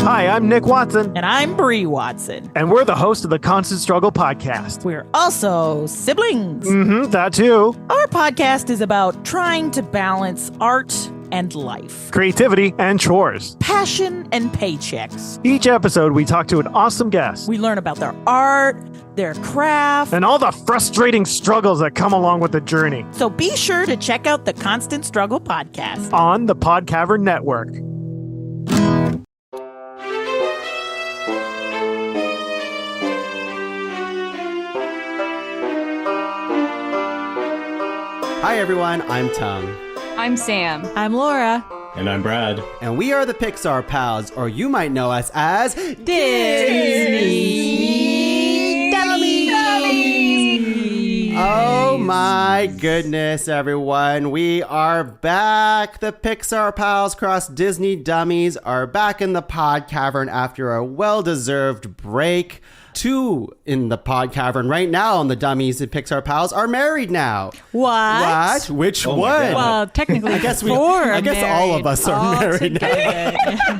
Hi, I'm Nick Watson. And I'm Bree Watson. And we're the host of the Constant Struggle podcast. We're also siblings. That too. Our podcast is about trying to balance art and life, creativity and chores, passion and paychecks. Each episode, we talk to an awesome guest. We learn about their art, their craft, and all the frustrating struggles that come along with the journey. So be sure to check out the Constant Struggle podcast on the Podcavern Network. Hi everyone, I'm Tung. I'm Sam. I'm Laura. And I'm Brad. And we are the Pixar Pals, or you might know us as Disney Dummies. Oh my goodness, everyone. We are back. The Pixar Pals cross Disney Dummies are back in the Podcavern after a well-deserved break. Two in the Podcavern right now, and the Dummies and Pixar Pals are married now. What? Which one? Well, technically, I guess all of us are married now.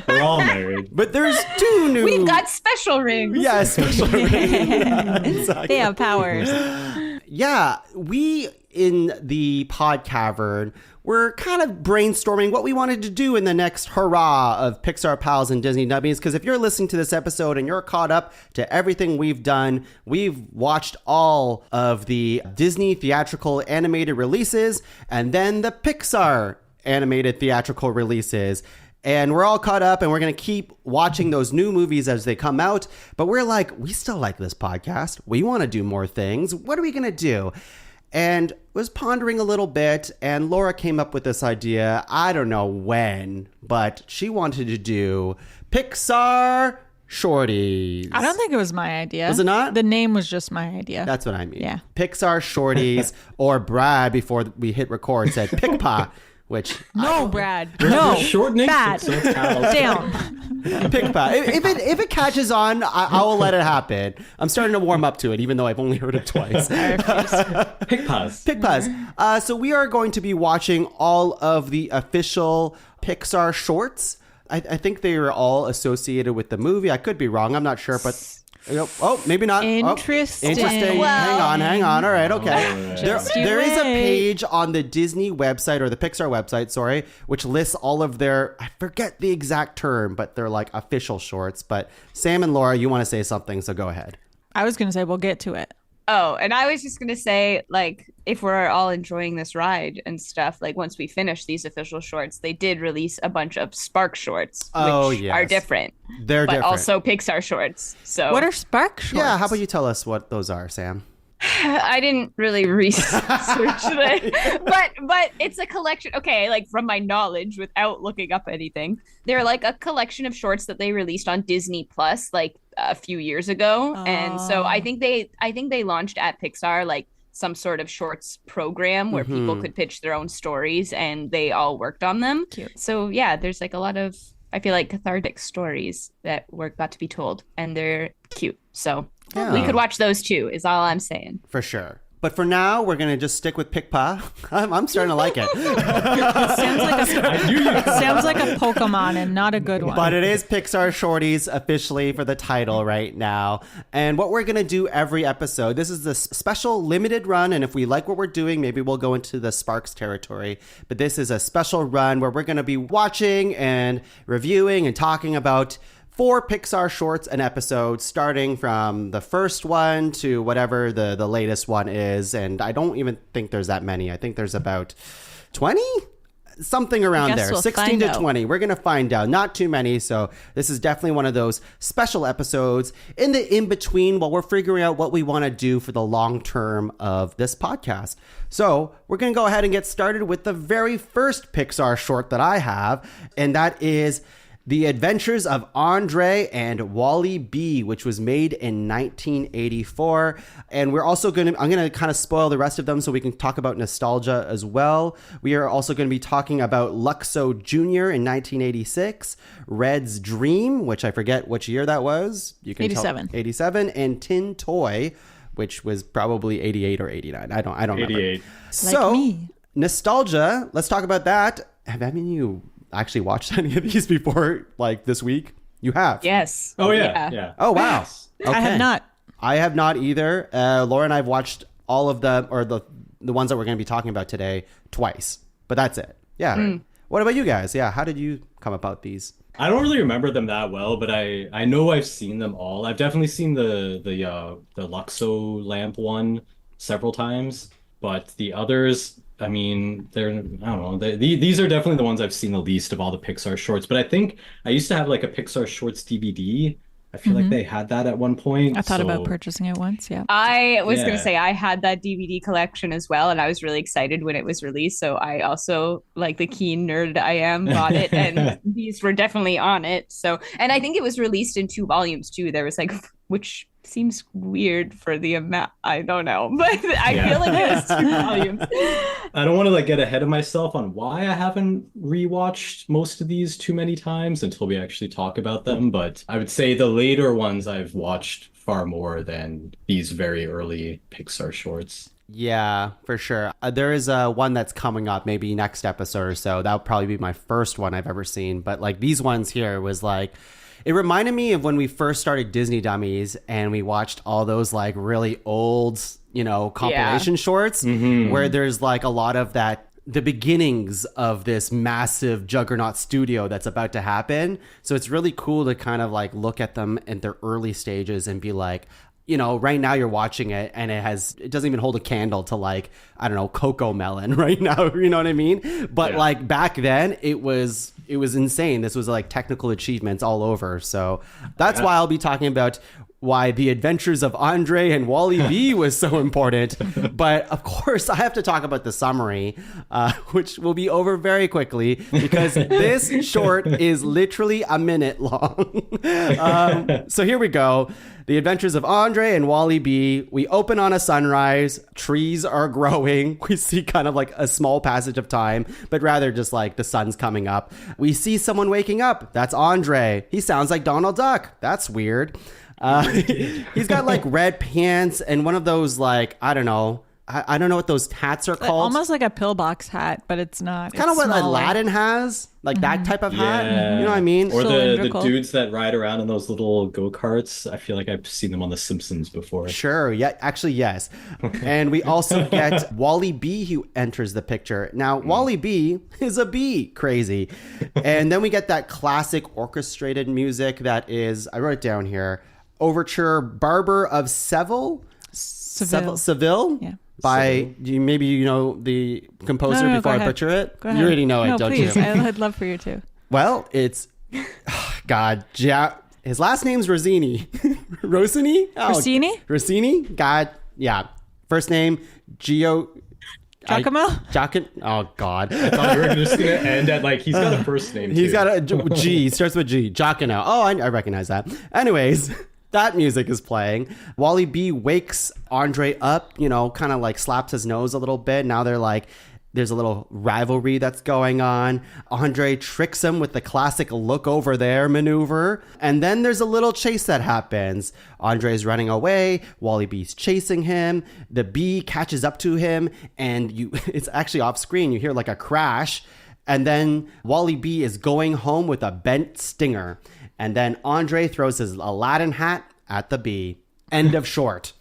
We're all married. But there's two new. We've got special rings. Yeah, special rings. Yeah, exactly. They have powers. Yeah, we in the Podcavern we're kind of brainstorming what we wanted to do in the next hurrah of Pixar Pals and Disney Dummies. Because if you're listening to this episode and you're caught up to everything we've done, we've watched all of the Disney theatrical animated releases and then the Pixar animated theatrical releases. And we're all caught up and we're going to keep watching those new movies as they come out. But we're like, we still like this podcast. We want to do more things. What are we going to do? And was pondering a little bit, and Laura came up with this idea. I don't know when, but she wanted to do Pixar Shorties. I don't think it was my idea. Was it not? The name was just my idea. That's what I mean. Yeah. Pixar Shorties, or Brad, before we hit record, said Pickpa, which... No, Brad. We're shortening Bad. so it's Pals. Down. Pickpa. If it catches on, I will let it happen. I'm starting to warm up to it, even though I've only heard it twice. Pickpas. So we are going to be watching all of the official Pixar shorts. I think they are all associated with the movie. I could be wrong. I'm not sure, but... Oh, maybe not. Interesting. Interesting. Well, hang on. All right, okay. Right. There is a page on the Disney website, or the Pixar website, sorry, which lists all of their, I forget the exact term, but they're like official shorts. But Sam and Laura, you want to say something, so go ahead. I was going to say, we'll get to it. Oh, and I was just going to say, like, if we're all enjoying this ride and stuff, like, once we finish these official shorts, they did release a bunch of Spark shorts, which are different. They're different. But also Pixar shorts. So What are Spark shorts? Yeah, how about you tell us what those are, Sam? I didn't really research it, but it's a collection. Okay, like from my knowledge, without looking up anything, they're like a collection of shorts that they released on Disney Plus like a few years ago, and so I think they launched at Pixar like some sort of shorts program where people could pitch their own stories, and they all worked on them. Cute. So yeah, there's like a lot of, I feel like, cathartic stories that got to be told, and they're cute. So we could watch those too, is all I'm saying. For sure. But for now, we're going to just stick with Pickpa. I'm starting to like it. Sounds like a Pokemon and not a good one. But it is Pixar Shorties officially for the title right now. And what we're going to do every episode, this is the special limited run. And if we like what we're doing, maybe we'll go into the Sparks territory. But this is a special run where we're going to be watching and reviewing and talking about 4 Pixar shorts an episode, starting from the first one to whatever the latest one is. And I don't even think there's that many. I think there's about 20? Something around there. We'll 16 to 20. We're going to find out. Not too many. So this is definitely one of those special episodes in the in-between while we're figuring out what we want to do for the long term of this podcast. So we're going to go ahead and get started with the very first Pixar short that I have. And that is The Adventures of André and Wally B, which was made in 1984. And we're also I'm going to kind of spoil the rest of them so we can talk about nostalgia as well. We are also going to be talking about Luxo Jr. in 1986, Red's Dream, which I forget which year that was. You can 87. 87, and Tin Toy, which was probably 88 or 89. I don't remember. 88. So, Like me. Nostalgia, let's talk about that. Have any of you actually watched any of these before, like this week? You have? Yes. Oh yeah. Oh, wow. Okay. I have not. I have not either. Laura and I have watched all of the ones that we're going to be talking about today twice, but that's it. Yeah. What about you guys? Yeah. How did you come about these? I don't really remember them that well, but I know I've seen them all. I've definitely seen the Luxo lamp one several times, but the others, I mean, I don't know. These are definitely the ones I've seen the least of all the Pixar shorts. But I think I used to have like a Pixar shorts DVD. I feel like they had that at one point. I thought about purchasing it once. Yeah. I was going to say I had that DVD collection as well, and I was really excited when it was released. So I also, like the keen nerd I am, bought it, and these were definitely on it. So, and I think it was released in 2 volumes too. There was like, which seems weird for the amount. I don't know, but I feel like it was 2 volumes. I don't want to like get ahead of myself on why I haven't rewatched most of these too many times until we actually talk about them. But I would say the later ones I've watched far more than these very early Pixar shorts. Yeah, for sure. There is one that's coming up maybe next episode or so. That would probably be my first one I've ever seen. But like these ones here was like, it reminded me of when we first started Disney Dummies and we watched all those like really old, compilation shorts where there's like a lot of the beginnings of this massive juggernaut studio that's about to happen. So it's really cool to kind of like look at them in their early stages and be like, right now you're watching it and it doesn't even hold a candle to like, I don't know, Coco Melon right now. You know what I mean? But like back then it was insane. This was like technical achievements all over. So that's why I'll be talking about why the adventures of André and Wally B was so important. But of course I have to talk about the summary, which will be over very quickly because this short is literally a minute long. So here we go. The Adventures of André and Wally B. We open on a sunrise. Trees are growing. We see kind of like a small passage of time, but rather just like the sun's coming up. We see someone waking up. That's André. He sounds like Donald Duck. That's weird. He's got like red pants and one of those like, I don't know what those hats are called. Almost like a pillbox hat, but it's not. Kind of what smaller. Aladdin has, like that type of hat. Yeah. You know what I mean? Or the Cylindrical. dudes that ride around in those little go-karts. I feel like I've seen them on The Simpsons before. Sure. Yeah, actually, yes. And we also get Wally B who enters the picture. Now, Wally B is a bee. Crazy. And then we get that classic orchestrated music that is, I wrote it down here, Overture Barber of Seville. Seville? Yeah. By, maybe you know the composer No, before go I ahead. butcher it? Go ahead. You already know it, No, don't please. you? I'd love for you to. Well, it's, God, his last name's Rossini. Rossini? Oh, Rossini? Rossini? God, yeah. First name, Giacomo? Oh, God. I thought you were just going to end at like, he's got a first name too. He's got a G, starts with G. Giacomo. Oh, I recognize that. Anyways, that music is playing. Wally B wakes André up, kind of like slaps his nose a little bit. Now they're like, there's a little rivalry that's going on. André tricks him with the classic look over there maneuver. And then there's a little chase that happens. Andre's running away. Wally B's chasing him. The bee catches up to him. And it's actually off screen. You hear like a crash. And then Wally B is going home with a bent stinger. And then André throws his Aladdin hat at the bee. End of short.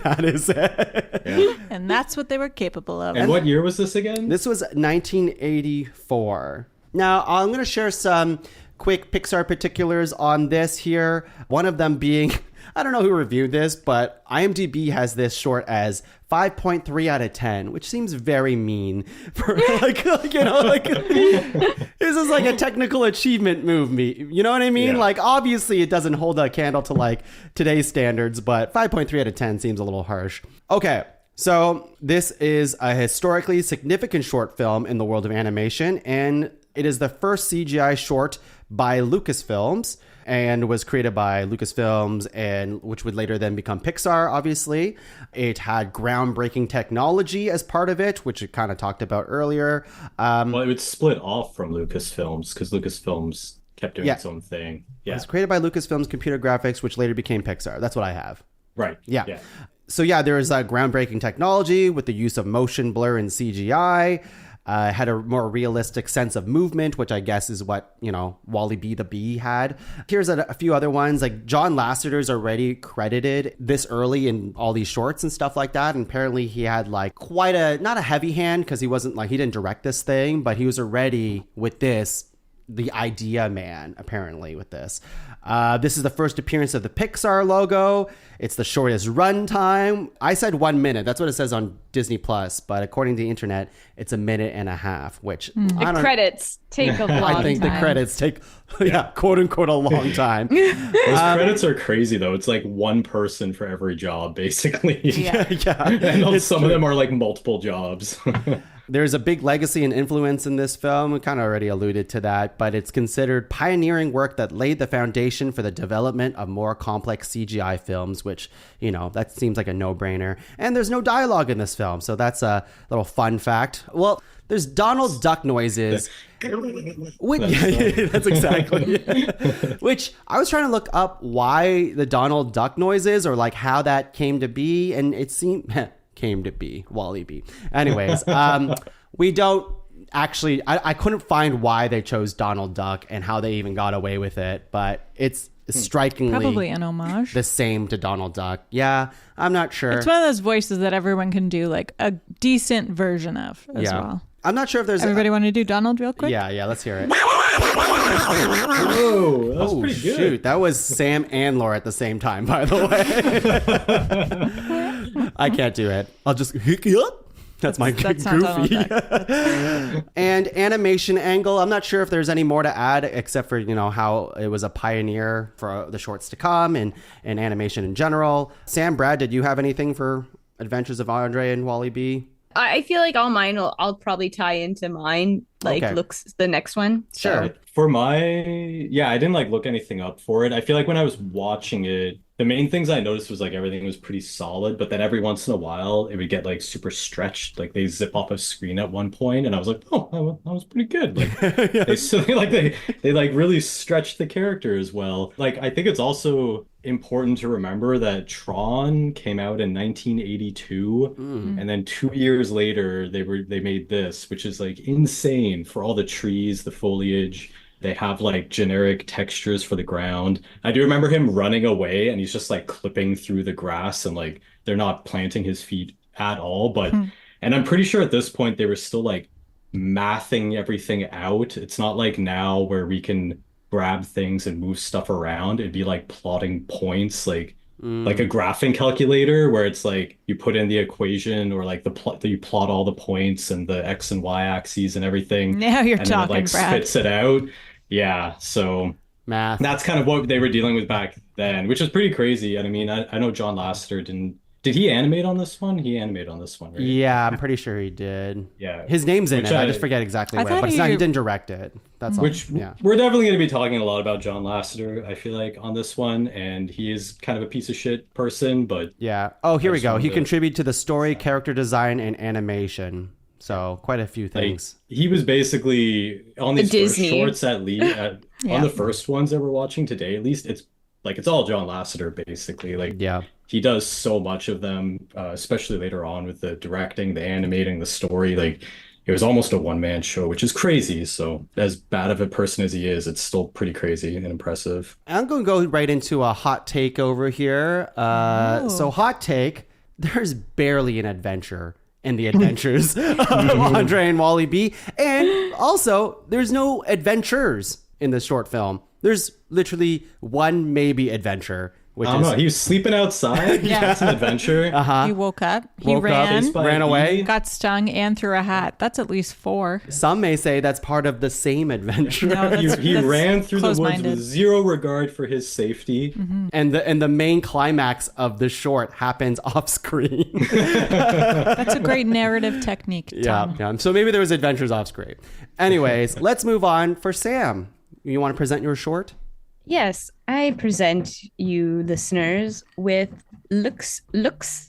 That is it. Yeah. And that's what they were capable of. And what year was this again? This was 1984. Now, I'm going to share some quick Pixar particulars on this here. One of them being, I don't know who reviewed this, but IMDb has this short as 5.3 out of 10, which seems very mean for this is like a technical achievement movie. You know what I mean? Yeah. Like, obviously it doesn't hold a candle to like today's standards, but 5.3 out of 10 seems a little harsh. Okay. So this is a historically significant short film in the world of animation, and it is the first CGI short by Lucasfilms and was created by Lucasfilms, and which would later then become Pixar, obviously. It had groundbreaking technology as part of it, which we kind of talked about earlier. Well, it would split off from Lucasfilms because Lucasfilms kept doing its own thing. It Yeah. was created by Lucasfilms Computer Graphics, which later became Pixar. That's what I have. Right. Yeah. So yeah, there is groundbreaking technology with the use of motion blur and CGI. Had a more realistic sense of movement, which I guess is what, Wally B the Bee had. Here's a few other ones. Like John Lasseter's already credited this early in all these shorts and stuff like that. And apparently he had like quite not a heavy hand, because he didn't direct this thing, but he was already with this, the idea man, apparently, with this. This is the first appearance of the Pixar logo. It's the shortest runtime. I said 1 minute. That's what it says on Disney Plus, but according to the internet, it's 1.5 minutes, which The credits take a long time. I think the credits take, quote unquote, a long time. Those credits are crazy, though. It's like one person for every job, basically. Yeah. And some of them are like multiple jobs. There's a big legacy and influence in this film. We kind of already alluded to that, but it's considered pioneering work that laid the foundation for the development of more complex CGI films, which, that seems like a no-brainer. And there's no dialogue in this film, so that's a little fun fact. Well, there's Donald Duck noises. That's exactly. Which I was trying to look up why the Donald Duck noises, or like how that came to be, and it seemed... came to be Wally B. Anyways, we don't actually, I couldn't find why they chose Donald Duck and how they even got away with it, but it's strikingly Probably an homage. the same to Donald Duck. Yeah, I'm not sure. It's one of those voices that everyone can do like a decent version of as well. I'm not sure if there's Everybody want to do Donald real quick? Yeah, let's hear it. Whoa, that was pretty good. Shoot, that was Sam and Laura at the same time, by the way. I can't do it. I'll just hook you up. That's my That's not Donald goofy. Duck. And animation angle, I'm not sure if there's any more to add, except for, how it was a pioneer for the shorts to come and animation in general. Sam, Brad, did you have anything for Adventures of André and Wally B? I feel like all mine I'll probably tie into mine, looks the next one. Sure. So. For I didn't look anything up for it. I feel like when I was watching it, the main things I noticed was everything was pretty solid, but then every once in a while it would get super stretched. Like they zip off a screen at one point, and I was like, oh, that was pretty good. They really stretched the character as well. I think it's also important to remember that Tron came out in 1982, and then 2 years later they made this, which is insane for all the trees, the foliage. They have generic textures for the ground. I do remember him running away, and he's just clipping through the grass, and they're not planting his feet at all. But and I'm pretty sure at this point they were still mathing everything out. It's not like now where we can grab things and move stuff around. It'd be plotting points, like a graphing calculator, where it's you put in the equation, or you plot all the points and the X and Y axes and everything. Now you're and talking, then it Brad. spits it out. Yeah, so Math. that's kind of what they were dealing with back then, which is pretty crazy. And I mean, I know John Lasseter did he animate on this one? He animated on this one, right? Yeah, I'm pretty sure he did. Yeah. His name's in Which it. I just forget exactly where, but it's not, he didn't direct it. That's all. We're definitely going to be talking a lot about John Lasseter, I feel like, on this one, and he is kind of a piece of shit person, but yeah. Oh, here we go. He contributed to the story, character design, and animation. So quite a few things. He was basically on these first shorts on the first ones that we're watching today. At least it's all John Lasseter basically. He does so much of them, especially later on with the directing, the animating, the story. It was almost a one-man show, which is crazy. So as bad of a person as he is, it's still pretty crazy and impressive. I'm going to go right into a hot take over here. So hot take, there's barely an adventure in the adventures of André and Wally B. And also, there's no adventures in this short film. There's literally one maybe adventure. Which I don't know. He was sleeping outside. Yeah, that's an adventure. He woke up. He ran away, got stung, and threw a hat. That's at least 4. Some may say that's part of the same adventure. No, he ran through the woods with zero regard for his safety. Mm-hmm. And the main climax of the short happens off screen. That's a great narrative technique, Tom. Yeah. So maybe there was adventures off screen. Anyways, let's move on. For Sam, you want to present your short? Yes, I present you listeners with Luxo.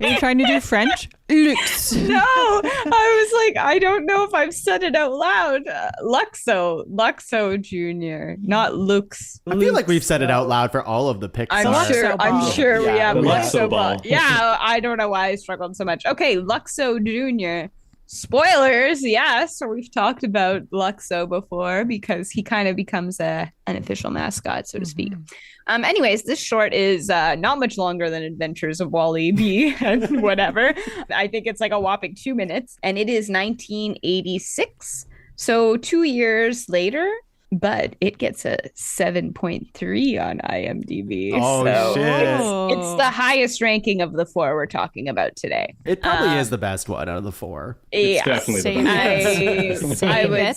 Are you trying to do French? Lux. No, I was like, I don't know if I've said it out loud. Luxo Jr., not Lux. I feel like we've said it out loud for all of the Pixar. I'm sure we have the Luxo Luxo ball. Yeah, I don't know why I struggled so much. Okay, Luxo Jr. Spoilers, yes. So we've talked about Luxo before because he kind of becomes an official mascot, so to speak. Anyways, this short is not much longer than Adventures of Wally B and whatever. I think it's like a whopping 2 minutes, and it is 1986. So 2 years later, but it gets a 7.3 on IMDb. Oh, so shit. It's the highest ranking of the 4 we're talking about today. It probably is the best one out of the 4. It's definitely the best. I would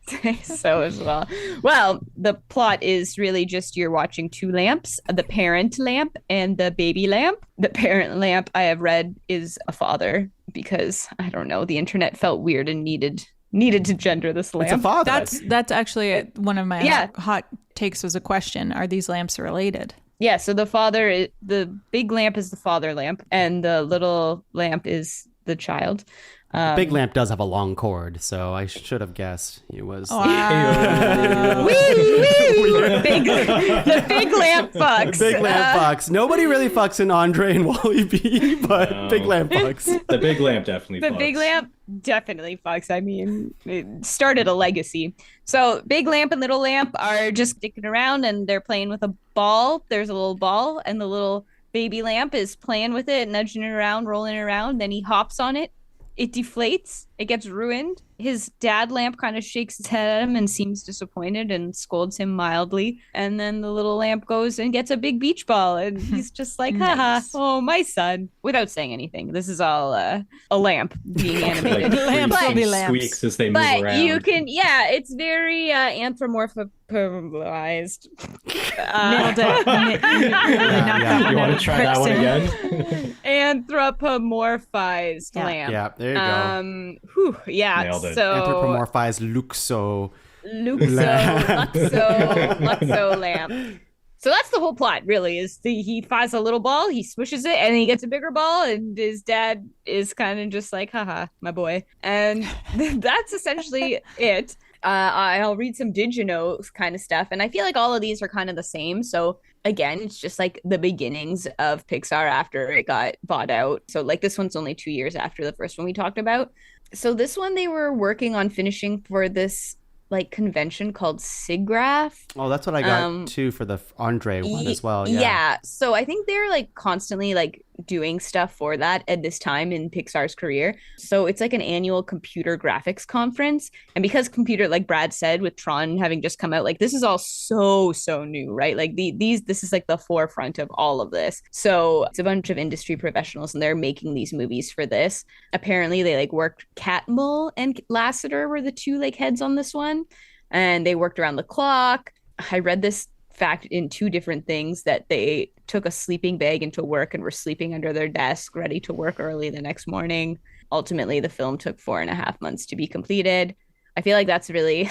say so as well. Well, the plot is really just you're watching 2 lamps, the parent lamp and the baby lamp. The parent lamp, I have read, is a father because, I don't know, the internet felt weird and needed to gender this lamp. It's a father. That's actually one of my hot takes was a question. Are these lamps related? Yeah, so the big lamp is the father lamp and the little lamp is the child. The big lamp does have a long cord, so I should have guessed it was. Wow. The big lamp fucks. Big lamp fucks. Nobody really fucks in André and Wally B, but No. big lamp fucks. The big lamp definitely The fucks. big lamp definitely fucks. I mean, it started a legacy. So big lamp and little lamp are just sticking around and they're playing with a ball. There's a little ball and the little baby lamp is playing with it, nudging it around, rolling it around. Then he hops on it. It deflates. It gets ruined. His dad lamp kind of shakes his head at him and seems disappointed and scolds him mildly. And then the little lamp goes and gets a big beach ball. And he's just like, haha, Nice. oh, my son. Without saying anything. This is all a lamp being animated. Like, Lamps will be lamps. squeaks as they move But around. you can, it's very anthropomorphized. Nailed it. You want to try that one again? Anthropomorphized lamp. Yeah, there you go. Nailed it. So Anthropomorphized Luxo. Luxo lamp. So that's the whole plot, really. Is he finds a little ball, he swishes it, and he gets a bigger ball, and his dad is kind of just like, haha, my boy. And that's essentially it. I'll read some did you know kind of stuff, and I feel like all of these are kind of the same. So again, it's just like the beginnings of Pixar after it got bought out. So like this one's only 2 years after the first one we talked about. So this one they were working on finishing for this like convention called SIGGRAPH. Oh, that's what I got too for the André one as well. Yeah. So I think they're like constantly like doing stuff for that at this time in Pixar's career. So it's like an annual computer graphics conference. And because computer, like Brad said, with Tron having just come out, like this is all so new, right? Like this is like the forefront of all of this. So it's a bunch of industry professionals and they're making these movies for this. Apparently they like worked, Catmull and Lasseter were the 2 like heads on this one. And they worked around the clock. I read this fact in 2 different things that they took a sleeping bag into work and were sleeping under their desk ready to work early the next morning. Ultimately, the film took 4.5 months to be completed. I feel like that's really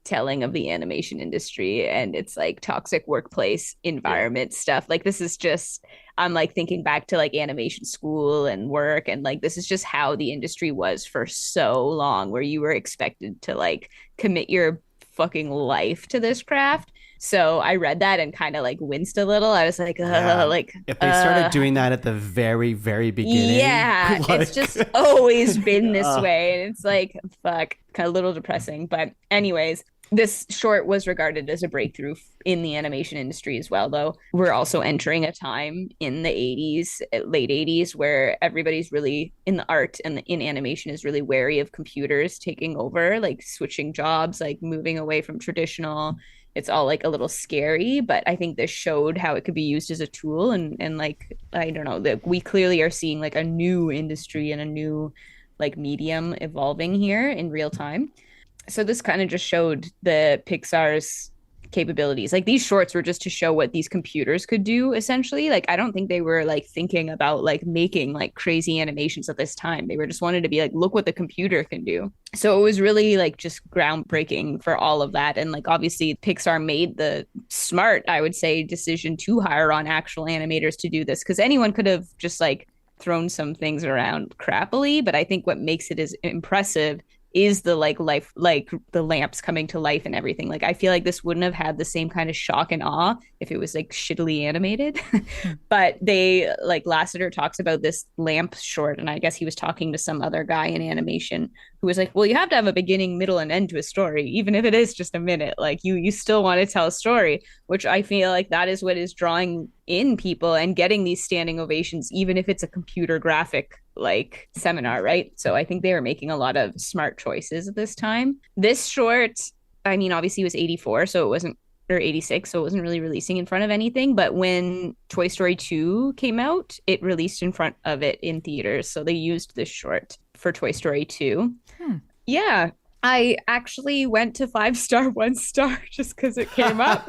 telling of the animation industry and it's like toxic workplace environment stuff. Like this is just, I'm like thinking back to like animation school and work, and like this is just how the industry was for so long, where you were expected to like commit your fucking life to this craft. So I read that and kind of like winced a little. I was like, like if they started doing that at the very, very beginning. Yeah, like... it's just always been this way. And it's like, fuck, kind of a little depressing. But anyways, this short was regarded as a breakthrough in the animation industry as well, though. We're also entering a time in the 80s, late 80s, where everybody's really in the art and in animation is really wary of computers taking over, like switching jobs, like moving away from traditional. It's all like a little scary, but I think this showed how it could be used as a tool. And like, I don't know, that we clearly are seeing like a new industry and a new like medium evolving here in real time. So this kind of just showed the Pixar's capabilities. Like these shorts were just to show what these computers could do, essentially. Like I don't think they were like thinking about like making like crazy animations at this time. They were just wanted to be like, look what the computer can do. So it was really like just groundbreaking for all of that. And like obviously Pixar made the smart, I would say, decision to hire on actual animators to do this, because anyone could have just like thrown some things around crappily, but I think what makes it as impressive is the life, like the lamps coming to life and everything. Like I feel like this wouldn't have had the same kind of shock and awe if it was like shittily animated. But they like Lasseter talks about this lamp short, and I guess he was talking to some other guy in animation who was like, well, you have to have a beginning, middle, and end to a story, even if it is just a minute. Like you still want to tell a story, which I feel like that is what is drawing in people and getting these standing ovations, even if it's a computer graphic like seminar, right? So I think they were making a lot of smart choices at this time. This short, I mean, obviously it was 84, so it wasn't, or 86, so it wasn't really releasing in front of anything. But when Toy Story 2 came out, it released in front of it in theaters. So they used this short for Toy Story 2. Yeah. I actually went to 5-star, 1-star just because it came up.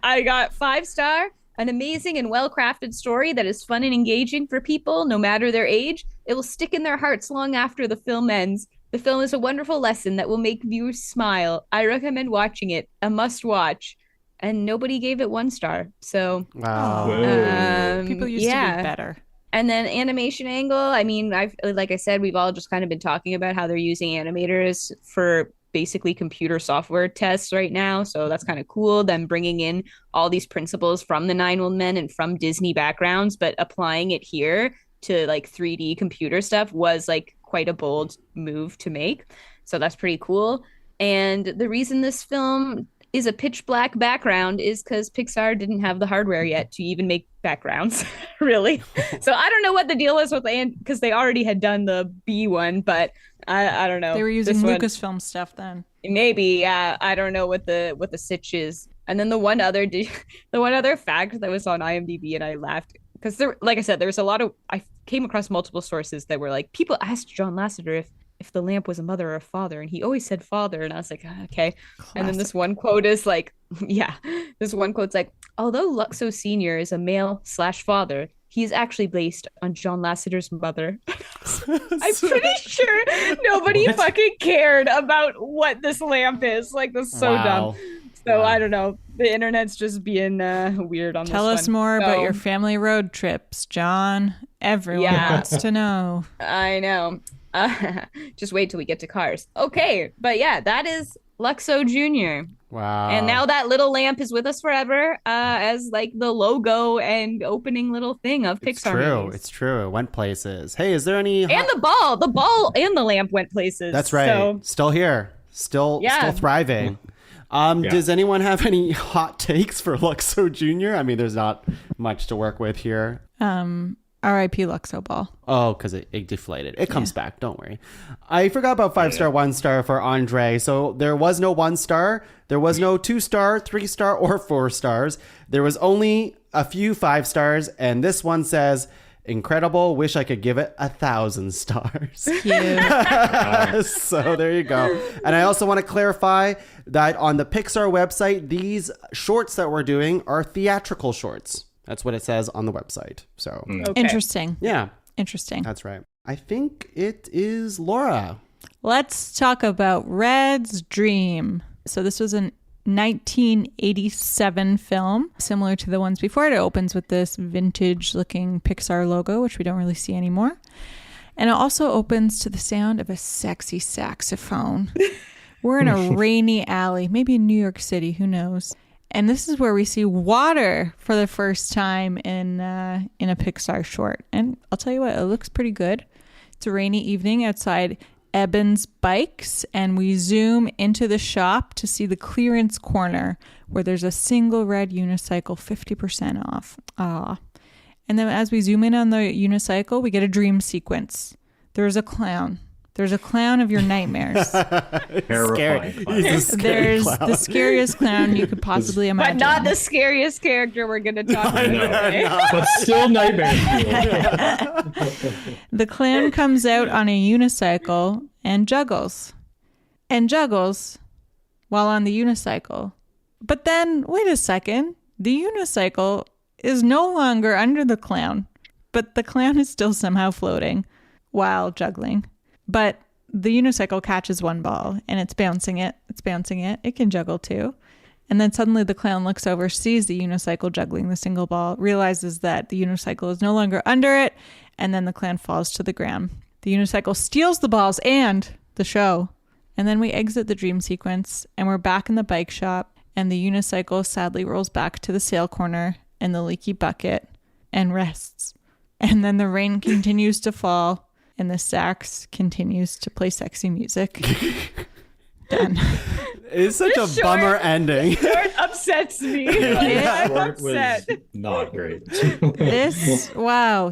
I got 5-star. An amazing and well-crafted story that is fun and engaging for people, no matter their age. It will stick in their hearts long after the film ends. The film is a wonderful lesson that will make viewers smile. I recommend watching it. A must-watch. And nobody gave it 1 star. So, wow. People used to be better. And then animation angle. I mean, like I said, we've all just kind of been talking about how they're using animators for basically computer software tests right now. So that's kind of cool. Them bringing in all these principles from the 9-Year-Old Men and from Disney backgrounds, but applying it here to like 3D computer stuff was like quite a bold move to make. So that's pretty cool. And the reason this film is a pitch black background is because Pixar didn't have the hardware yet to even make backgrounds, really. So I don't know what the deal is with because they already had done the B one, but I don't know. They were using Lucasfilm stuff then. Maybe, yeah. I don't know what the sitch is. And then the one other fact that was on IMDb, and I laughed because there, like I said, there's a lot of, I came across multiple sources that were like, people asked John Lasseter if the lamp was a mother or a father, and he always said father, and I was like, okay. Classic. And then this one quote is like, this one quote's like, although Luxo Sr. is a male/father, he's actually based on John Lasseter's mother. I'm pretty sure nobody fucking cared about what this lamp is. Like, that's so dumb. So I don't know. The internet's just being weird on this one. Tell us more about your family road trips, John. Everyone wants to know. I know. Just wait till we get to Cars. Okay, but yeah, that is Luxo Jr. Wow. And now that little lamp is with us forever as like the logo and opening little thing of Pixar movies. It's true. It went places. Hey, is there any... And the ball and the lamp went places. That's right. So... Still here. Still thriving. Does anyone have any hot takes for Luxo Jr.? I mean, there's not much to work with here. R.I.P. Luxo Ball. Oh, because it deflated. It comes back. Don't worry. I forgot about 5-star, 1-star for Andre. So there was no 1-star. There was no 2-star, 3-star, or 4 stars. There was only a few 5 stars. And this one says, incredible. Wish I could give it 1,000 stars. Cute. So there you go. And I also want to clarify that on the Pixar website, these shorts that we're doing are theatrical shorts. That's what it says on the website. So Interesting. Yeah. Interesting. That's right. I think it is Laura. Let's talk about Red's Dream. So this was a 1987 film, similar to the ones before it. It opens with this vintage looking Pixar logo, which we don't really see anymore. And it also opens to the sound of a sexy saxophone. We're in a rainy alley, maybe in New York City, who knows? And this is where we see water for the first time in a Pixar short. And I'll tell you what, it looks pretty good. It's a rainy evening outside Eben's Bikes, and we zoom into the shop to see the clearance corner where there's a single red unicycle, 50% off. And then as we zoom in on the unicycle, we get a dream sequence. There's a clown. There's a clown of your nightmares. Terrifying. There's the scariest clown you could possibly imagine. But not the scariest character we're going to talk about today. But still nightmare. The clown comes out on a unicycle and juggles. While on the unicycle. But then, wait a second. The unicycle is no longer under the clown. But the clown is still somehow floating while juggling. But the unicycle catches one ball and it's bouncing it. It can juggle too. And then suddenly the clown looks over, sees the unicycle juggling the single ball, realizes that the unicycle is no longer under it, and then the clown falls to the ground. The unicycle steals the balls and the show. And then we exit the dream sequence, and we're back in the bike shop, and the unicycle sadly rolls back to the sail corner and the leaky bucket and rests. And then the rain continues to fall, and the sax continues to play sexy music. Done. It's such a bummer ending. It upsets me. I'm Short upset. was not great.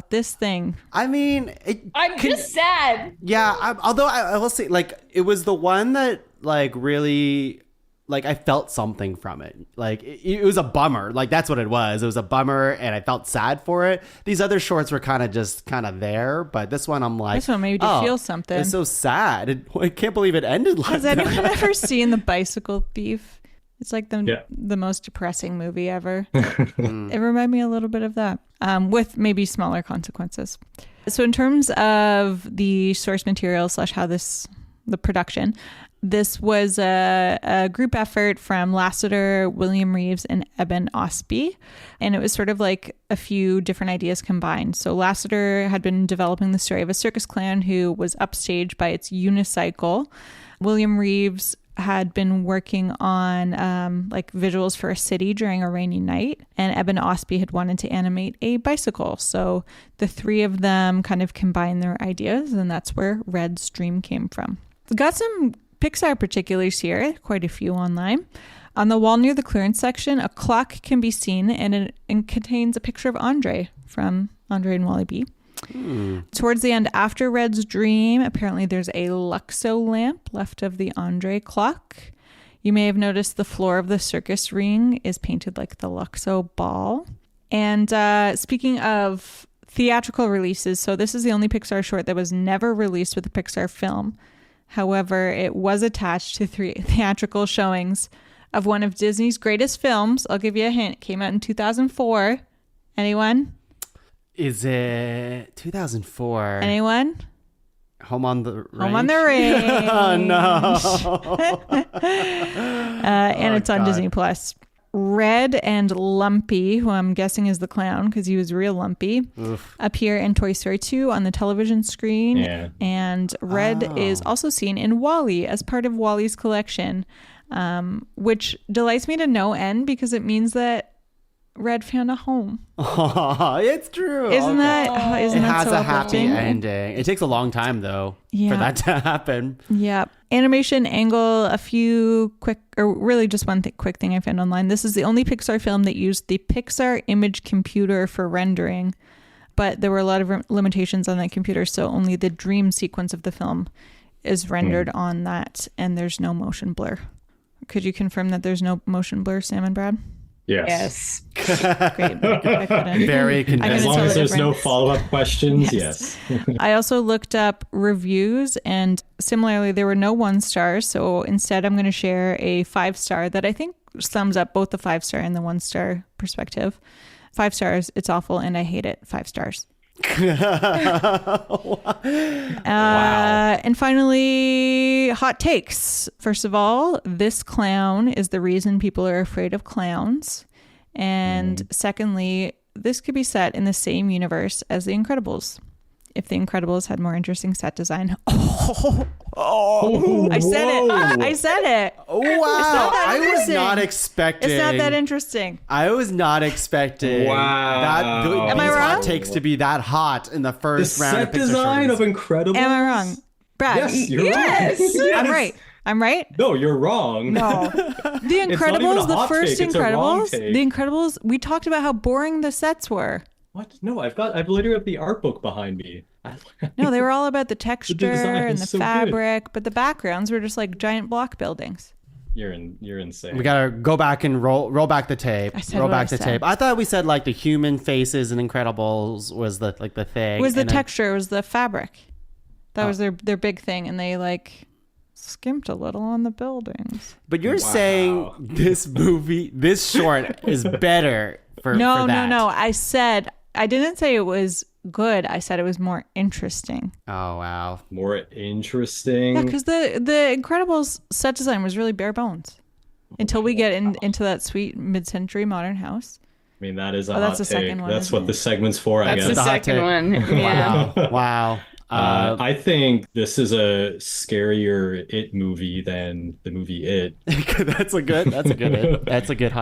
This thing. I mean, I'm just sad. yeah. Although I will say, like, it was the one that, like, really, like, I felt something from it. Like, it was a bummer. Like, that's what it was. It was a bummer, and I felt sad for it. These other shorts were kind of there, but this one, I'm like, This one made you feel something. It's so sad. I can't believe it ended like Has that. anyone ever seen The Bicycle Thief? It's like the most depressing movie ever. It reminded me a little bit of that, with maybe smaller consequences. So in terms of the source material / how the production, this was a group effort from Lasseter, William Reeves, and Eben Osby. And it was sort of like a few different ideas combined. So Lasseter had been developing the story of a circus clown who was upstaged by its unicycle. William Reeves had been working on like visuals for a city during a rainy night, and Eben Osby had wanted to animate a bicycle. So the three of them kind of combined their ideas, and that's where Red's dream came from. Got some Pixar particulars here, quite a few online. On the wall near the clearance section, a clock can be seen, and it contains a picture of André from André and Wally B. Towards the end, after Red's dream, apparently there's a Luxo lamp left of the André clock. You may have noticed the floor of the circus ring is painted like the Luxo ball. And speaking of theatrical releases, so this is the only Pixar short that was never released with a Pixar film. However, it was attached to 3 theatrical showings of one of Disney's greatest films. I'll give you a hint. It came out in 2004. Anyone? Is it 2004? Anyone? Home on the Range? Home on the Range. Oh, no. And it's on God. Disney Plus. Red and Lumpy, who I'm guessing is the clown because he was real lumpy, appear in Toy Story 2 on the television screen. Yeah. And Red is also seen in Wally as part of Wally's collection, which delights me to no end because it means that Red found a home. Oh, it's true. Isn't Okay. that It has so a happy uplifting? ending. It takes a long time, though, Yeah. for that to happen. Yeah. Animation angle, a few quick, or really just one quick thing I found online. This is the only Pixar film that used the Pixar image computer for rendering, but there were a lot of limitations on that computer, so only the dream sequence of the film is rendered on that, and there's no motion blur. Could you confirm that there's no motion blur, Sam and Brad? Yes. Great. I couldn't. Very I convincing. As couldn't long tell as the there's no difference. follow-up questions, yes. I also looked up reviews, and similarly, there were no 1 stars. So instead, I'm going to share a 5-star that I think sums up both the 5-star and the 1-star perspective. 5 stars, it's awful, and I hate it. 5 stars. And finally, hot takes. First of all, this clown is the reason people are afraid of clowns. And secondly, this could be set in the same universe as The Incredibles. If The Incredibles had more interesting set design. I said it. I said it. Oh, wow. that I was interesting. not expecting. It's not that interesting. I was not expecting Wow. Am I these wrong? hot takes to be that hot in the The first round set of Pixar design Shorties. of Incredibles. Am I wrong? Brad? Yes, you're Yes. right. I'm right. I'm right. No, you're wrong. No. The It's not even a Incredibles, the hot first take, it's a wrong Incredibles, take. The Incredibles, we talked about how boring the sets were. What? No, I've literally got the art book behind me. No, they were all about the texture design and is the so good. fabric, but the backgrounds were just like giant block buildings. You're insane. We gotta go back and roll back the tape. I said Roll what back I the said. tape. I thought we said like the human faces in Incredibles was the thing. It was the and then- texture, it was the fabric. That was their big thing, and they like skimped a little on the buildings. But you're saying this short is better for No. I didn't say it was good. I said it was more interesting. Oh wow. More interesting. Yeah, because the Incredibles set design was really bare bones until we get into that sweet mid-century modern house. mean, that is a Oh, hot that's the take. second one, That's isn't what it? the segment's for, I That's guess. The the hot second take. one. Yeah. Wow. Wow. I think this is a scarier It movie than the movie It. That's a good hot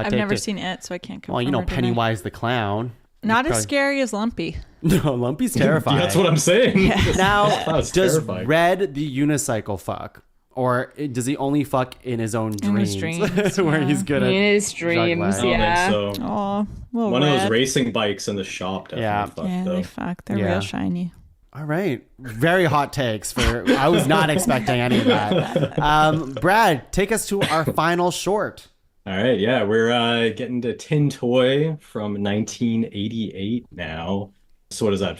I've take. never too. seen it, so I can't confirm. Well, you know, or deny. Pennywise the clown. Not He's as scary as Lumpy. No, Lumpy's terrifying. That's what I'm saying. Now, That's does terrifying. Red the unicycle fuck? Or does he only fuck in his own In his dreams? dreams, Where yeah. he's good at In his dreams, juggling. I don't yeah. think so. Oh, little One of those red. racing bikes in the shop definitely Yeah. fucked, Yeah, though. they fuck. They're Yeah. real shiny. All right. Very hot takes. I was not expecting any of that. Brad, take us to our final short. All right, yeah, we're getting to Tin Toy from 1988 now. So what is that?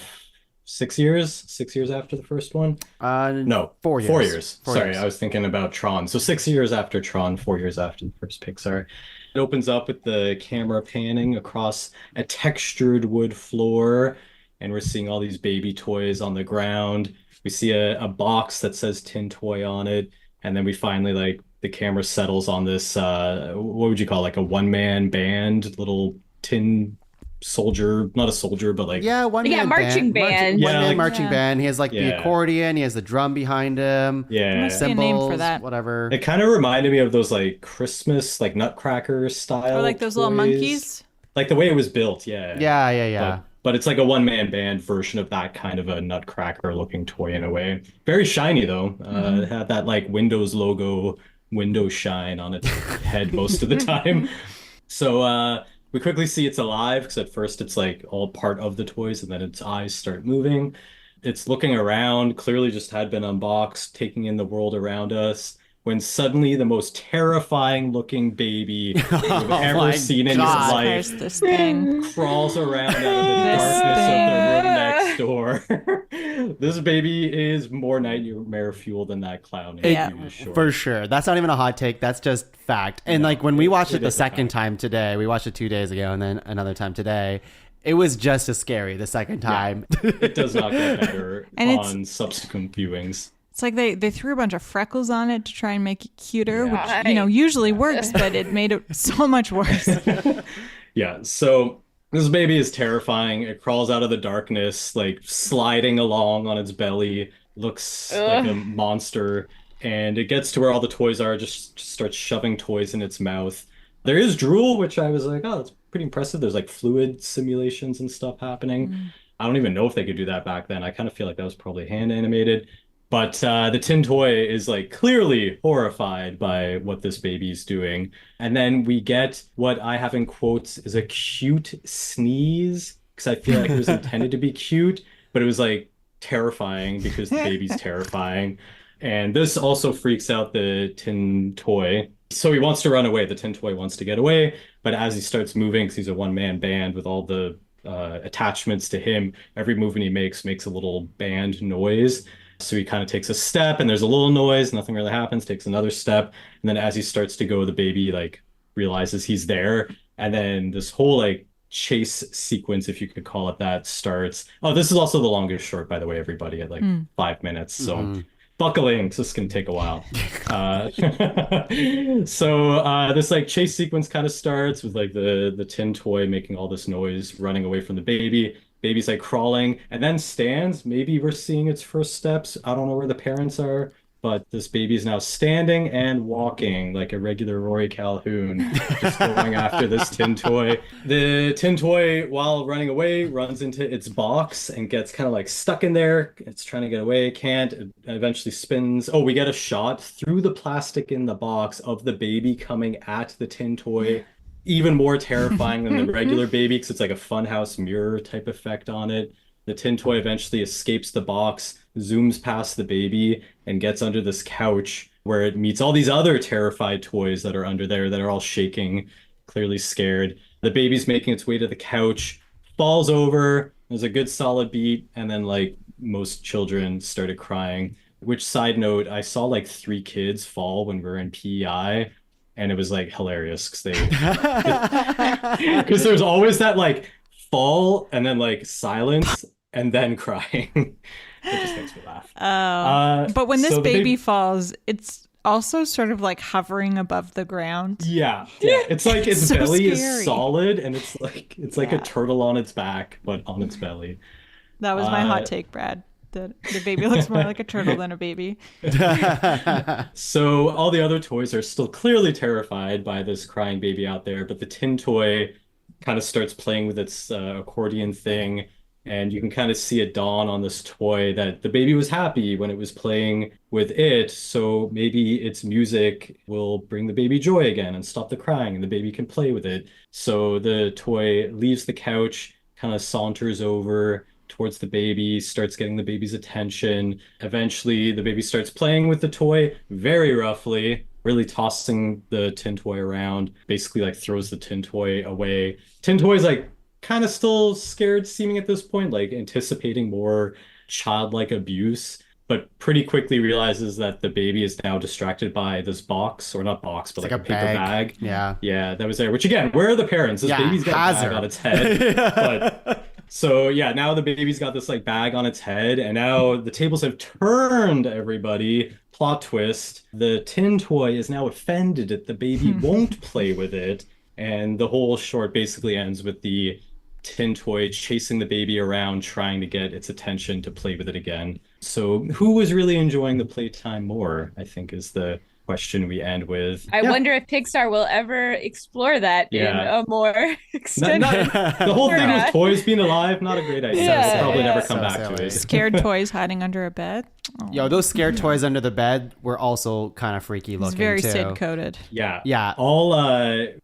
6 years? 6 years after the first one? No, 4 years. 4 years. 4 Sorry, years. I was thinking about Tron. So 6 years after Tron, 4 years after the first Pixar. It opens up with the camera panning across a textured wood floor, and we're seeing all these baby toys on the ground. We see a box that says Tin Toy on it, and then we finally the camera settles on this what would you call like a one-man band, little tin soldier, not a soldier, but like Yeah, one-man marching band. One-man Yeah, like- marching Yeah. band. He has the Yeah. accordion. He has the drum behind him. yeah. Must be a name for Cymbals, that. whatever. It kind of reminded me of those like Christmas, like Nutcracker style Or like those little toys. monkeys. Like the way it was built, yeah. Yeah. But it's like a one-man band version of that kind of a Nutcracker looking toy in a way. Very shiny though. It had that like Windows logo, window shine on its head most of the time. So we quickly see it's alive because at first it's like all part of the toys and then its eyes start moving. It's looking around, clearly just had been unboxed, taking in the world around us, when suddenly the most terrifying looking baby you've my ever seen in your God. life There's this thing. crawls around out of the This darkness of the room next door. This baby is more nightmare fuel than that clown. in Yeah. the movie, sure. For sure. That's not even a hot take. That's just fact. And No, like when we watched it it the is a second fact. time today, we watched it 2 days ago and then another time today. It was just as scary the second time. It does not get better And it's- on subsequent viewings. It's like they threw a bunch of freckles on it to try and make it cuter, Yeah. which usually works, but it made it so much worse. Yeah, so this baby is terrifying. It crawls out of the darkness, like sliding along on its belly, looks like a monster, and it gets to where all the toys are, just starts shoving toys in its mouth. There is drool, which I was like, oh, that's pretty impressive. There's like fluid simulations and stuff happening. I don't even know if they could do that back then. I kind of feel like that was probably hand animated. But the tin toy is like clearly horrified by what this baby's doing. And then we get what I have in quotes is a cute sneeze, because I feel like it was intended to be cute, but it was like terrifying because the baby's terrifying. And this also freaks out the tin toy. So he wants to run away. The tin toy wants to get away. But as he starts moving, because he's a one-man band with all the attachments to him, every movement he makes a little band noise. So he kind of takes a step and there's a little noise, nothing really happens, takes another step. And then as he starts to go, the baby like realizes he's there. And then this whole like chase sequence, if you could call it that, starts. Oh, this is also the longest short, by the way, everybody, at like 5 minutes. So buckle in, 'cause this can take a while. So this like chase sequence kind of starts with like the tin toy making all this noise, running away from the baby. Baby's like crawling and then stands. Maybe we're seeing its first steps. I don't know where the parents are, but this baby is now standing and walking like a regular Rory Calhoun, just going after this tin toy. The tin toy, while running away, runs into its box and gets kind of like stuck in there. It's trying to get away, can't. It eventually spins. Oh, we get a shot through the plastic in the box of the baby coming at the tin toy. Even more terrifying than the regular baby because it's like a funhouse mirror type effect on it. The tin toy eventually escapes the box, zooms past the baby, and gets under this couch where it meets all these other terrified toys that are under there that are all shaking, clearly scared. The baby's making its way to the couch, falls over, there's a good solid beat, and then like most children started crying. Which, side note, I saw like 3 kids fall when we were in PEI. And it was like hilarious because there's always that like fall and then like silence and then crying. It just makes me laugh. But when this so the baby falls, it's also sort of like hovering above the ground. Yeah. It's like its so belly scary. is solid, and it's like Yeah. a turtle on its back, but on its belly. That was my hot take, Brad. The baby looks more like a turtle than a baby. So all the other toys are still clearly terrified by this crying baby out there, but the tin toy kind of starts playing with its accordion thing, and you can kind of see it dawn on this toy that the baby was happy when it was playing with it, so maybe its music will bring the baby joy again and stop the crying, and the baby can play with it. So the toy leaves the couch, kind of saunters over towards the baby, starts getting the baby's attention. Eventually, the baby starts playing with the toy very roughly, really tossing the tin toy around, basically like throws the tin toy away. Tin toy's like kind of still scared seeming at this point, like anticipating more childlike abuse, but pretty quickly realizes that the baby is now distracted by this box, or not box, but It's like a paper bag. Yeah. Yeah, that was there. Which again, where are the parents? This baby's got a bag on its head. But so yeah, now the baby's got this like bag on its head, and now the tables have turned, everybody. Plot twist. The tin toy is now offended that the baby won't play with it. And the whole short basically ends with the tin toy chasing the baby around, trying to get its attention to play with it again. So who was really enjoying the playtime more, I think, is the question we end with. I wonder if Pixar will ever explore that in a more extended. The whole thing with toys being alive, not a great idea. Yeah, We'll probably never come So back silly. to it. Scared toys hiding under a bed. Oh. Yo, those scared toys under the bed were also kind of freaky looking It's very too. Sid coded. Yeah. All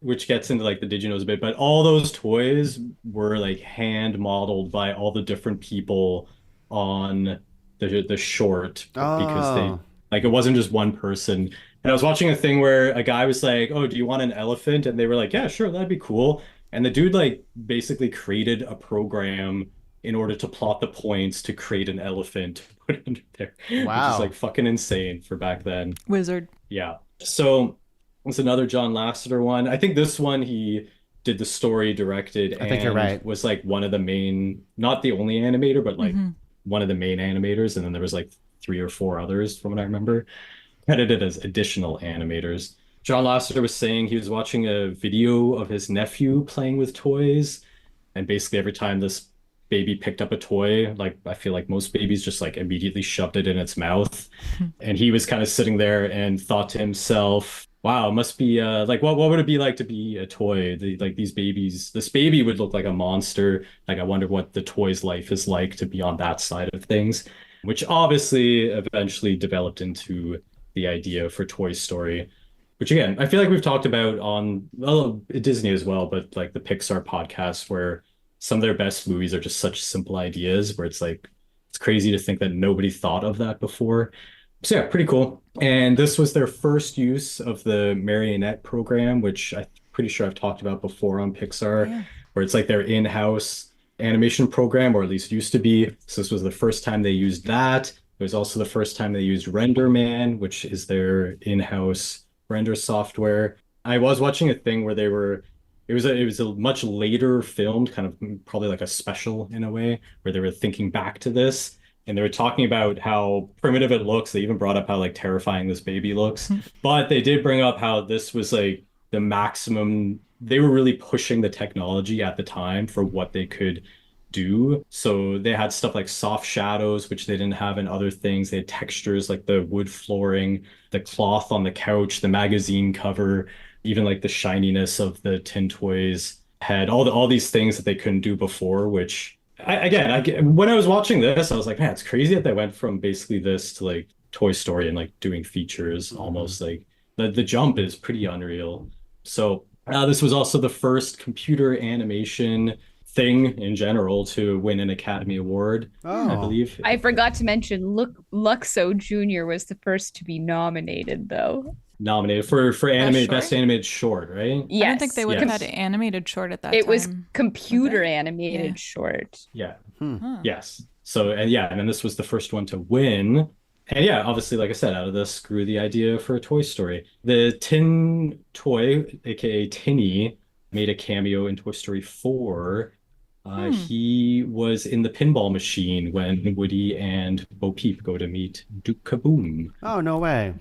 which gets into like the Did You Knows a bit, but all those toys were like hand modeled by all the different people on the short because they like it wasn't just one person. And I was watching a thing where a guy was like, "Oh, do you want an elephant?" And they were like, "Yeah, sure, that'd be cool." And the dude like basically created a program in order to plot the points to create an elephant to put under there. Wow. Which is like fucking insane for back then. Wizard. Yeah. So it's another John Lasseter one. I think this one he did the story, directed, I think you're right. was like one of the main, not the only animator, but like one of the main animators. And then there was like 3 or 4 others from what I remember, credited as additional animators. John Lasseter was saying he was watching a video of his nephew playing with toys. And basically every time this baby picked up a toy, like I feel like most babies just like immediately shoved it in its mouth. And he was kind of sitting there and thought to himself, wow, it must be like what would it be like to be a toy? Like these babies, this baby would look like a monster. Like I wonder what the toy's life is like to be on that side of things, which obviously eventually developed into the idea for Toy Story, which again, I feel like we've talked about on Disney as well, but like the Pixar podcast where some of their best movies are just such simple ideas where it's like, it's crazy to think that nobody thought of that before. So yeah, pretty cool. And this was their first use of the marionette program, which I'm pretty sure I've talked about before on Pixar, where it's like their in-house animation program, or at least used to be. So this was the first time they used that. It was also the first time they used RenderMan, which is their in-house render software. I was watching a thing where it was a much later filmed, kind of probably like a special in a way, where they were thinking back to this and they were talking about how primitive it looks. They even brought up how like terrifying this baby looks. But they did bring up how this was like the maximum. They were really pushing the technology at the time for what they could do. So they had stuff like soft shadows, which they didn't have in other things. They had textures like the wood flooring, the cloth on the couch, the magazine cover, even like the shininess of the tin toys had all these things that they couldn't do before, which when I was watching this, I was like, man, it's crazy that they went from basically this to like Toy Story and like doing features almost. Like the jump is pretty unreal. So this was also the first computer animation thing in general to win an Academy Award, I believe. I forgot to mention Luxo Jr. was the first to be nominated, though. Nominated for animated best animated short, right? Yes. I don't think they would have had an animated short at that time. It was computer animated short. Yeah. Yes. So and then this was the first one to win. And yeah, obviously, like I said, out of this grew the idea for a Toy Story. The Tin Toy, aka Tinny, made a cameo in Toy Story 4. He was in the pinball machine when Woody and Bo Peep go to meet Duke Kaboom. Oh, no way.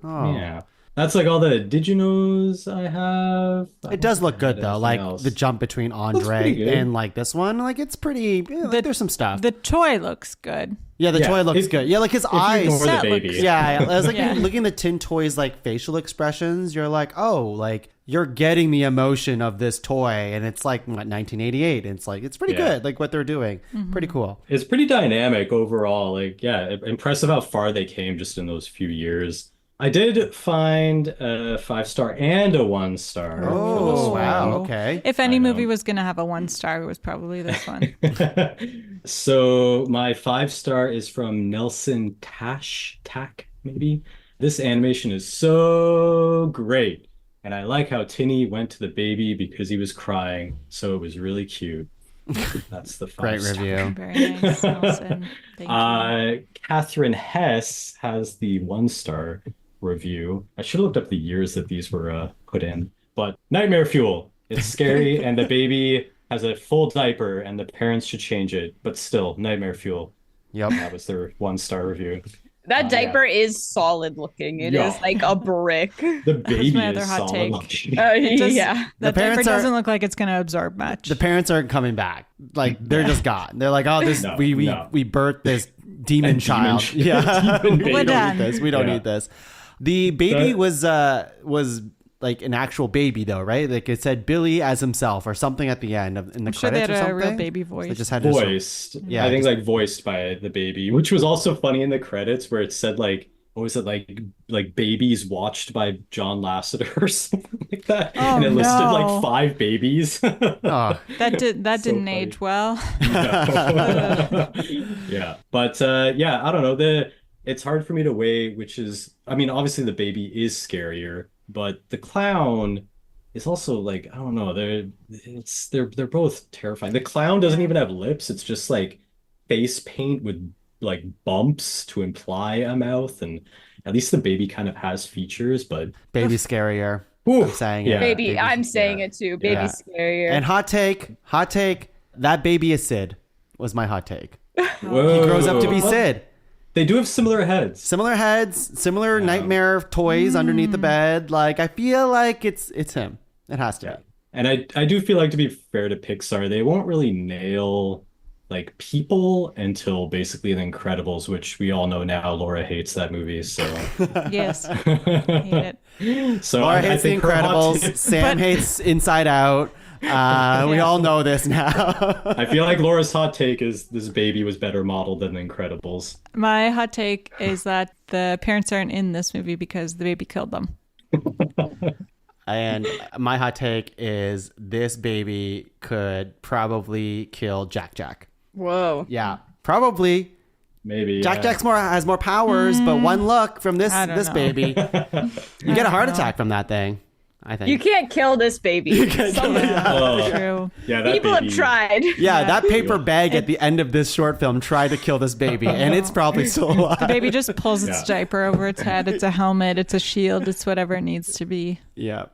Oh. Yeah. That's like all the did you knows I have. It does look good though, like else. the jump between pretty Andre good. and like this one, like it's pretty. Like, there's some stuff. The toy looks good. Yeah, the toy looks good. Yeah, like his eyes. Ignore the Set baby. looks- Yeah, I was like Yeah. looking at the Tin Toy's like facial expressions. You're like, oh, like you're getting the emotion of this toy, and it's like what 1988. And it's like it's pretty good, like what they're doing. Pretty cool. It's pretty dynamic overall. Like, yeah, impressive how far they came just in those few years. I did find a 5-star and a 1-star. Oh, wow. Wow. Okay. If any I know. movie was going to have a 1-star, it was probably this one. So my 5-star is from Nelson Tack, maybe. This animation is so great. And I like how Tinny went to the baby because he was crying. So it was really cute. That's the 5-star. Great review. Very nice, Nelson. Thank you. Catherine Hess has the 1-star review. I should have looked up the years that these were put in. But Nightmare Fuel. It's scary and the baby has a full diaper and the parents should change it. But still, Nightmare Fuel. Yep. That was their 1-star review. That diaper is solid looking. It is like a brick. The baby my other is hot solid take. looking. It does- Yeah. That parents diaper are- doesn't look like it's going to absorb much. The parents aren't coming back. Like they're just gone. They're like, oh, this No, we no. birthed this demon child. demon Yeah, demon we baby. don't done. need this. We don't Yeah. need this. The baby That- was like an actual baby though, right? Like it said Billy as himself or something at the end in the I'm sure credits they or had a something. real baby voice. They just had his Voiced. Yeah, I think just- like voiced by the baby, which was also funny in the credits where it said like, what was it like babies watched by John Lasseter or something like that, Oh, and it listed no. like 5 babies. Oh, That didn't funny. age well. Yeah, but yeah, I don't know. It's hard for me to weigh which is. I mean, obviously the baby is scarier, but the clown is also like I don't know. They're both terrifying. The clown doesn't even have lips. It's just like face paint with like bumps to imply a mouth, and at least the baby kind of has features, but baby scarier. Ooh, I'm saying yeah. it. Baby, I'm saying it too. Baby Yeah. scarier. And hot take. That baby is Sid. Was my hot take. Whoa. He grows up to be Sid. They do have similar heads. Similar heads, similar nightmare toys underneath the bed. Like I feel like it's him. It has to be. And I do feel like, to be fair to Pixar, they won't really nail like people until basically The Incredibles, which we all know now Laura hates that movie. So Yes. Hate it. so Laura I hates The think her hot Incredibles. take- Sam hates Inside Out. We all know this now. I feel like Laura's hot take is this baby was better modeled than The Incredibles. My hot take is that the parents aren't in this movie because the baby killed them. And my hot take is this baby could probably kill Jack. Whoa. Yeah, probably. Maybe Jack has more powers, but one look from this I don't know. baby, you get a heart attack from that thing. I think You can't kill this baby. Oh, True. yeah, that People baby. have tried. Yeah, that paper bag at the end of this short film tried to kill this baby, and it's probably still alive. The baby just pulls its Yeah. diaper over its head. It's a helmet. It's a shield. It's whatever it needs to be. Yeah.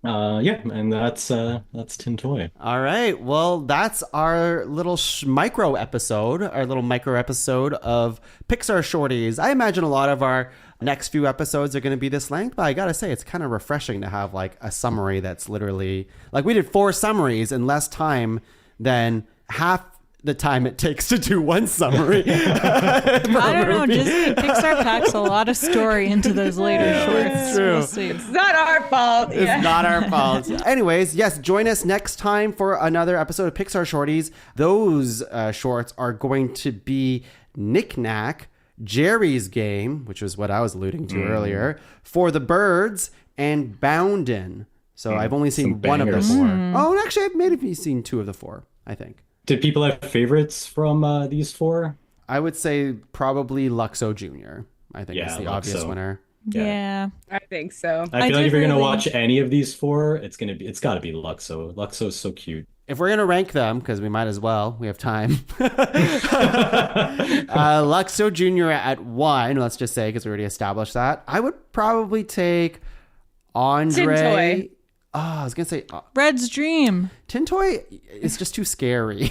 Yeah, and that's Tin Toy. All right. Well, that's our little micro episode of Pixar Shorties. I imagine a lot of our next few episodes are going to be this length, but I got to say, it's kind of refreshing to have like a summary that's literally like we did 4 summaries in less time than half the time it takes to do one summary. I don't know. Disney and Pixar packs a lot of story into those later shorts. true. We'll see. It's not our fault. It's not our fault. Anyways, yes, join us next time for another episode of Pixar Shorties. Those shorts are going to be Knick Knack, Jerry's Game, which was what I was alluding to earlier, For the Birds, and Bounden. So I've only seen Some one of the bangers. 4. Oh, actually, I've maybe seen 2 of the 4, I think. Did people have favorites from these 4? I would say probably Luxo Jr. I think is the obvious Luxo. winner. Yeah. I think so. I feel like did if you're gonna really- watch any of these 4, it's got to be Luxo. Luxo's so cute. If we're going to rank them, because we might as well, we have time. Luxo Jr. at 1, let's just say, because we already established that. I would probably take Andre. I was gonna say Red's Dream. Tin Toy is just too scary.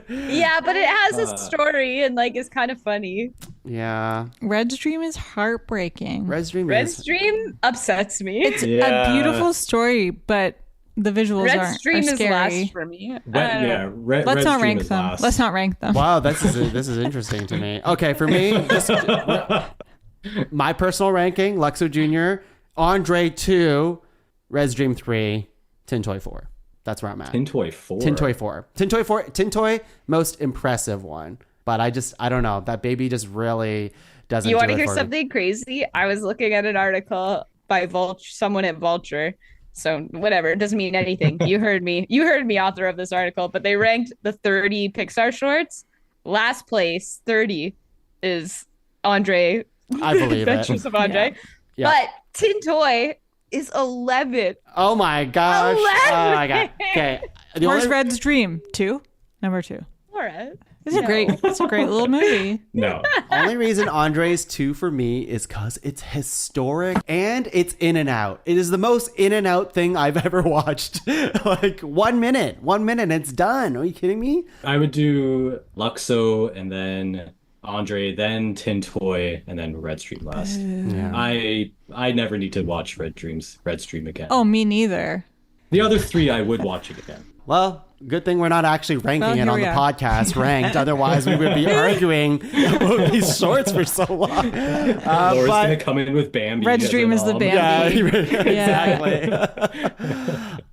Yeah, but it has a story and like is kind of funny. Yeah. Red's Dream is heartbreaking. Red's Dream Red's is. Dream upsets me. It's a beautiful story, but the visuals Red's Dream are is scary. last for me. Let's Let's not rank them. Let's not rank them. Wow, this is interesting to me. Okay, for me, my personal ranking: Luxo Jr., Andre 2, Red's Dream 3, Tin Toy 4. That's where I'm at. Tin Toy 4. Tin Toy 4. Tin Toy 4. Tin Toy, most impressive one. But I don't know. That baby just really doesn't. You want do to it hear for me. something crazy? I was looking at an article by someone at Vulture. So whatever, it doesn't mean anything. You heard me. You heard me, author of this article. But they ranked the 30 Pixar shorts. Last place, 30, is Andre. I believe it. Adventures of Andre. Yeah. But Tin Toy is 11. Oh my gosh. 11. Oh my god. Okay. The Where's only- Red's Dream? 2? Number 2. Laura. It's a great little movie. No. Only reason Andre's 2 for me is because it's historic and it's in and out. It is the most in and out thing I've ever watched. Like 1 minute, it's done. Are you kidding me? I would do Luxo and then Andre, then Tin Toy, and then Red's Dream last. Yeah. I never need to watch Red's Dream again. Oh, me neither. The other 3 I would watch it again. Well, good thing we're not actually ranking Well, it here on we the are. podcast ranked. Otherwise, we would be arguing about these shorts for so long. Laura's but- gonna come in with Bambi. Red's as Dream an is the alum. Bambi. Exactly.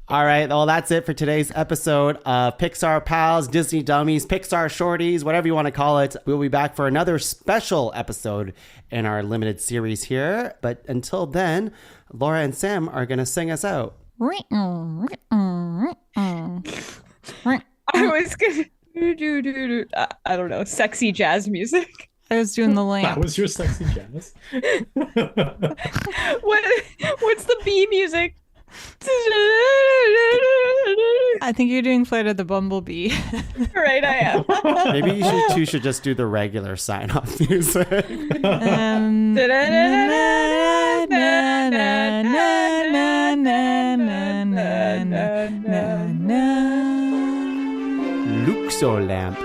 All right. Well, that's it for today's episode of Pixar Pals, Disney Dummies, Pixar Shorties, whatever you want to call it. We'll be back for another special episode in our limited series here. But until then, Laura and Sam are going to sing us out. I was gonna I don't know, sexy jazz music. I was doing the That lamp. was your sexy jazz. What's the B music? I think you're doing Flight of the Bumblebee. Right, I am. Maybe you two should just do the regular sign-off music. Luxo lamp.